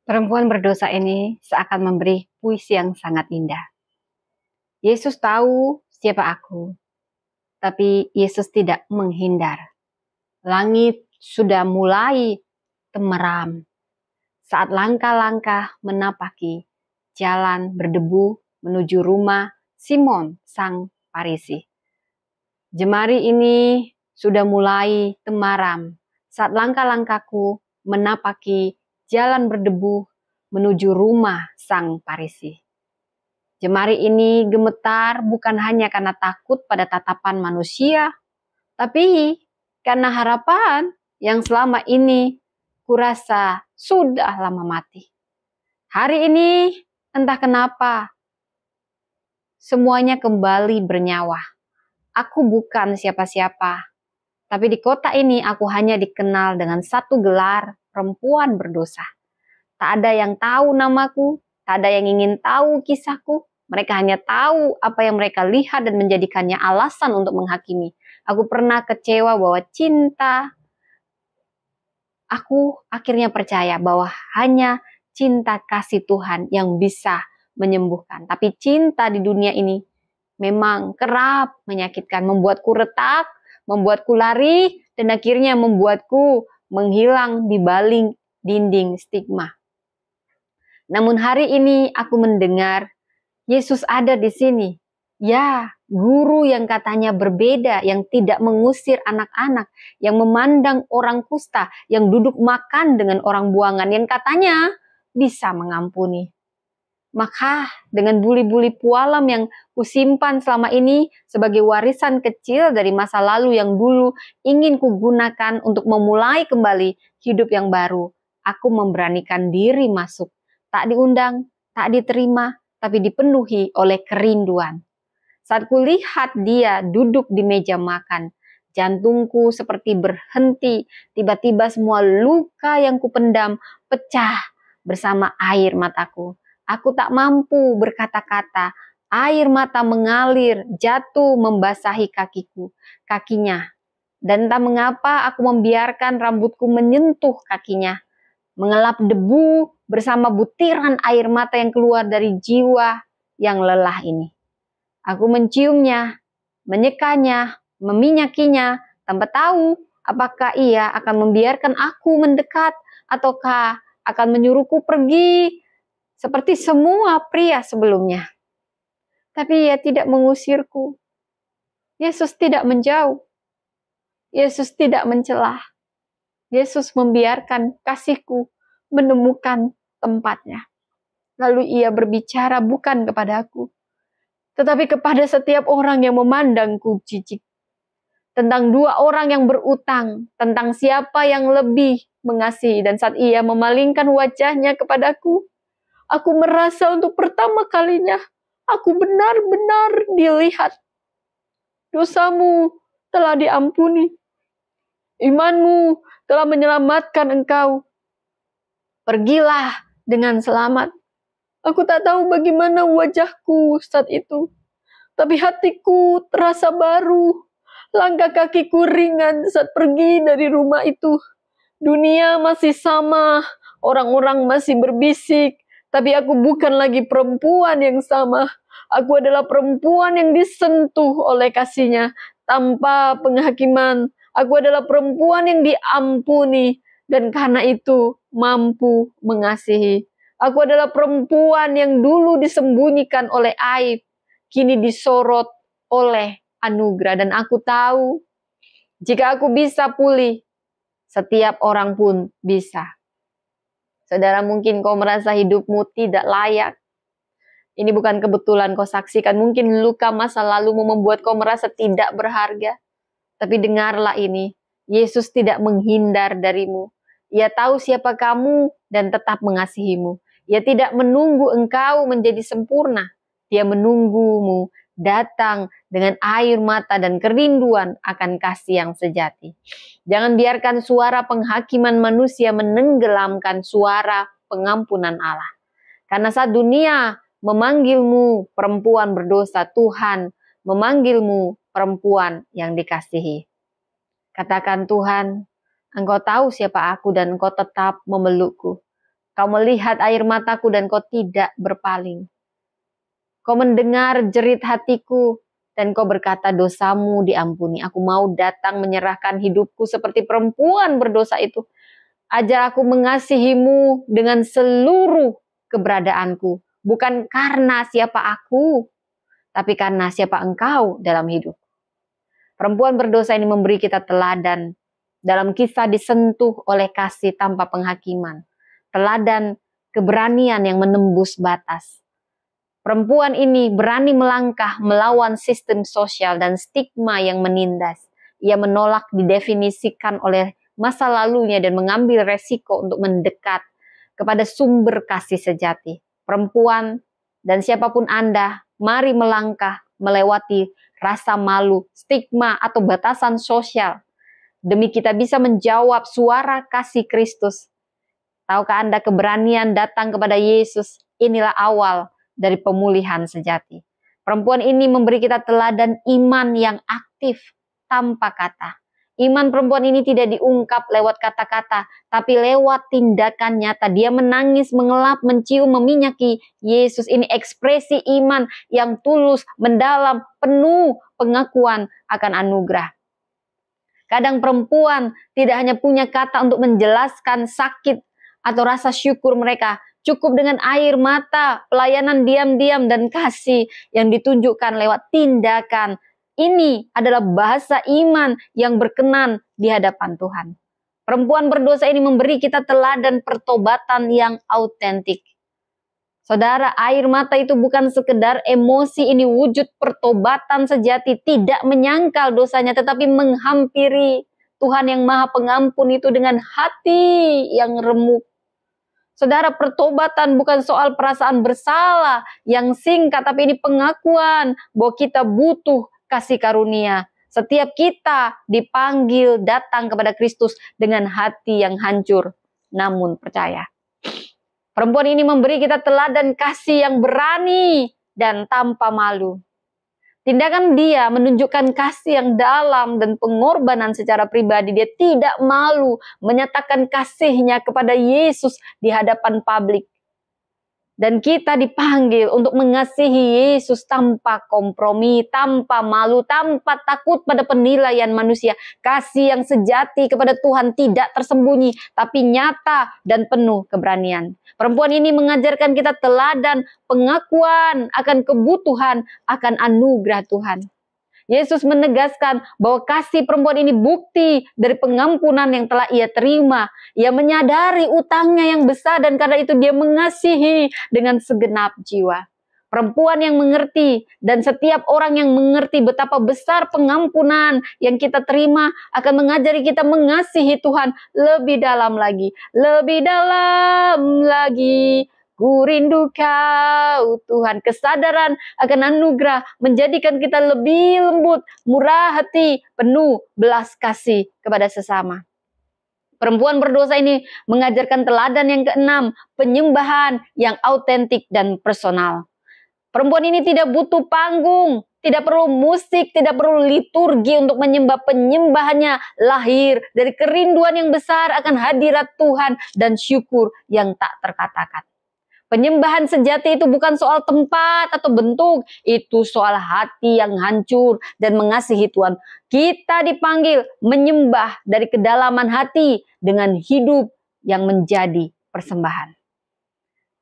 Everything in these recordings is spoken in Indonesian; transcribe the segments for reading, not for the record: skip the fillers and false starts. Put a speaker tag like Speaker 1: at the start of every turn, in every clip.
Speaker 1: Perempuan berdosa ini seakan memberi puisi yang sangat indah. Yesus tahu siapa aku, tapi Yesus tidak menghindar. Langit sudah mulai temeram saat langkah-langkah menapaki jalan berdebu menuju rumah Simon sang Farisi. Jemari ini sudah mulai temaram saat langkah-langkahku menapaki jalan berdebu menuju rumah sang Farisi. Jemari ini gemetar bukan hanya karena takut pada tatapan manusia, tapi karena harapan yang selama ini kurasa sudah lama mati. Hari ini entah kenapa semuanya kembali bernyawa. Aku bukan siapa-siapa, tapi di kota ini aku hanya dikenal dengan satu gelar, perempuan berdosa. Tak ada yang tahu namaku, tak ada yang ingin tahu kisahku. Mereka hanya tahu apa yang mereka lihat dan menjadikannya alasan untuk menghakimi. Aku pernah kecewa bahwa cinta. Aku akhirnya percaya bahwa hanya cinta kasih Tuhan yang bisa menyembuhkan. Tapi cinta di dunia ini memang kerap menyakitkan, membuatku retak, membuatku lari, dan akhirnya membuatku menghilang di balik dinding stigma. Namun hari ini aku mendengar Yesus ada di sini. Ya, guru yang katanya berbeda, yang tidak mengusir anak-anak, yang memandang orang kusta, yang duduk makan dengan orang buangan, yang katanya bisa mengampuni. Maka dengan buli-buli pualam yang kusimpan selama ini sebagai warisan kecil dari masa lalu yang dulu ingin kugunakan untuk memulai kembali hidup yang baru, aku memberanikan diri masuk. Tak diundang, tak diterima, tapi dipenuhi oleh kerinduan. Saat kulihat dia duduk di meja makan, jantungku seperti berhenti. Tiba-tiba semua luka yang kupendam pecah bersama air mataku. Aku tak mampu berkata-kata. Air mata mengalir, jatuh membasahi kakinya. Dan tak mengapa aku membiarkan rambutku menyentuh kakinya. Mengelap debu bersama butiran air mata yang keluar dari jiwa yang lelah ini. Aku menciumnya, menyekanya, meminyakinya, tanpa tahu apakah ia akan membiarkan aku mendekat ataukah akan menyuruhku pergi seperti semua pria sebelumnya. Tapi ia tidak mengusirku. Yesus tidak menjauh. Yesus tidak mencelah. Yesus membiarkan kasihku menemukan tempatnya. Lalu ia berbicara bukan kepadaku, tetapi kepada setiap orang yang memandangku jijik. Tentang dua orang yang berutang, tentang siapa yang lebih mengasihi. Dan saat ia memalingkan wajahnya kepadaku, aku merasa untuk pertama kalinya, aku benar-benar dilihat. Dosamu telah diampuni. Imanmu telah menyelamatkan engkau. Pergilah dengan selamat. Aku tak tahu bagaimana wajahku saat itu. Tapi hatiku terasa baru. Langkah kakiku ringan saat pergi dari rumah itu. Dunia masih sama. Orang-orang masih berbisik. Tapi aku bukan lagi perempuan yang sama. Aku adalah perempuan yang disentuh oleh kasihnya tanpa penghakiman. Aku adalah perempuan yang diampuni dan karena itu mampu mengasihi. Aku adalah perempuan yang dulu disembunyikan oleh aib, kini disorot oleh anugerah. Dan aku tahu jika aku bisa pulih, setiap orang pun bisa. Saudara, mungkin kau merasa hidupmu tidak layak. Ini bukan kebetulan kau saksikan. Mungkin luka masa lalumu membuat kau merasa tidak berharga. Tapi dengarlah ini, Yesus tidak menghindar darimu. Ia tahu siapa kamu dan tetap mengasihimu. Ia tidak menunggu engkau menjadi sempurna. Dia menunggumu datang dengan air mata dan kerinduan akan kasih yang sejati. Jangan biarkan suara penghakiman manusia menenggelamkan suara pengampunan Allah. Karena saat dunia memanggilmu perempuan berdosa, Tuhan memanggilmu perempuan yang dikasihi. Katakan, Tuhan, Engkau tahu siapa aku dan Engkau tetap memelukku. Kau melihat air mataku dan kau tidak berpaling. Kau mendengar jerit hatiku dan kau berkata, dosamu diampuni. Aku mau datang menyerahkan hidupku seperti perempuan berdosa itu. Ajar aku mengasihimu dengan seluruh keberadaanku. Bukan karena siapa aku, tapi karena siapa engkau dalam hidup. Perempuan berdosa ini memberi kita teladan. Dalam kisah disentuh oleh kasih tanpa penghakiman. Teladan keberanian yang menembus batas. Perempuan ini berani melangkah melawan sistem sosial dan stigma yang menindas. Ia menolak didefinisikan oleh masa lalunya dan mengambil resiko untuk mendekat kepada sumber kasih sejati. Perempuan dan siapapun Anda, mari melangkah melewati rasa malu, stigma atau batasan sosial. Demi kita bisa menjawab suara kasih Kristus. Tahukah Anda keberanian datang kepada Yesus? Inilah awal dari pemulihan sejati. Perempuan ini memberi kita teladan iman yang aktif tanpa kata. Iman perempuan ini tidak diungkap lewat kata-kata, tapi lewat tindakan nyata. Dia menangis, mengelap, mencium, meminyaki Yesus. Ini ekspresi iman yang tulus, mendalam, penuh pengakuan akan anugerah. Kadang perempuan tidak hanya punya kata untuk menjelaskan sakit atau rasa syukur mereka. Cukup dengan air mata, pelayanan diam-diam, dan kasih yang ditunjukkan lewat tindakan. Ini adalah bahasa iman yang berkenan di hadapan Tuhan. Perempuan berdosa ini memberi kita teladan pertobatan yang autentik. Saudara, air mata itu bukan sekedar emosi, ini wujud pertobatan sejati. Tidak menyangkal dosanya, tetapi menghampiri Tuhan yang Maha Pengampun itu dengan hati yang remuk. Saudara, pertobatan bukan soal perasaan bersalah yang singkat, tapi ini pengakuan bahwa kita butuh kasih karunia. Setiap kita dipanggil datang kepada Kristus dengan hati yang hancur, namun percaya. Perempuan ini memberi kita teladan kasih yang berani dan tanpa malu. Tindakan dia menunjukkan kasih yang dalam dan pengorbanan secara pribadi. Dia tidak malu menyatakan kasihnya kepada Yesus di hadapan publik. Dan kita dipanggil untuk mengasihi Yesus tanpa kompromi, tanpa malu, tanpa takut pada penilaian manusia. Kasih yang sejati kepada Tuhan tidak tersembunyi, tapi nyata dan penuh keberanian. Perempuan ini mengajarkan kita teladan pengakuan akan kebutuhan akan anugerah Tuhan. Yesus menegaskan bahwa kasih perempuan ini bukti dari pengampunan yang telah ia terima. Ia menyadari utangnya yang besar dan karena itu dia mengasihi dengan segenap jiwa. Perempuan yang mengerti dan setiap orang yang mengerti betapa besar pengampunan yang kita terima akan mengajari kita mengasihi Tuhan lebih dalam lagi. Lebih dalam lagi. Ku rindu kau Tuhan. Kesadaran akan anugerah menjadikan kita lebih lembut, murah hati, penuh belas kasih kepada sesama. Perempuan berdosa ini mengajarkan teladan yang keenam, penyembahan yang autentik dan personal. Perempuan ini tidak butuh panggung, tidak perlu musik, tidak perlu liturgi untuk menyembah. Penyembahannya lahir dari kerinduan yang besar akan hadirat Tuhan dan syukur yang tak terkatakan. Penyembahan sejati itu bukan soal tempat atau bentuk, itu soal hati yang hancur dan mengasihi Tuhan. Kita dipanggil menyembah dari kedalaman hati dengan hidup yang menjadi persembahan.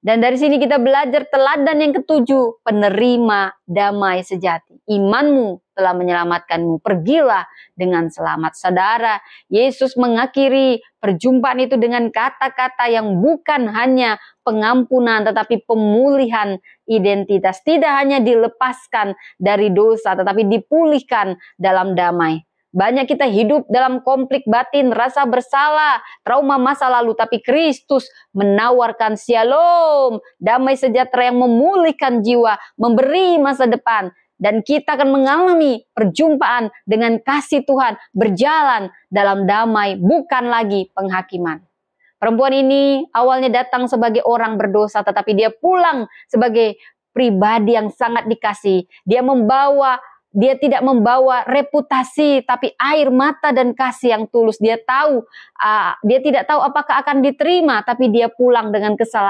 Speaker 1: Dan dari sini kita belajar teladan yang ketujuh, penerima damai sejati. Imanmu telah menyelamatkanmu, pergilah dengan selamat. Saudara, Yesus mengakhiri perjumpaan itu dengan kata-kata yang bukan hanya pengampunan, tetapi pemulihan identitas. Tidak hanya dilepaskan dari dosa, tetapi dipulihkan dalam damai. Banyak kita hidup dalam konflik batin, rasa bersalah, trauma masa lalu. Tapi Kristus menawarkan shalom, damai sejahtera yang memulihkan jiwa, memberi masa depan. Dan kita akan mengalami perjumpaan dengan kasih Tuhan, berjalan dalam damai, bukan lagi penghakiman. Perempuan ini awalnya datang sebagai orang berdosa, tetapi dia pulang sebagai pribadi yang sangat dikasihi. Dia membawa Dia tidak membawa reputasi, tapi air mata dan kasih yang tulus. Dia tahu, dia tidak tahu apakah akan diterima, tapi dia pulang dengan kesalahan.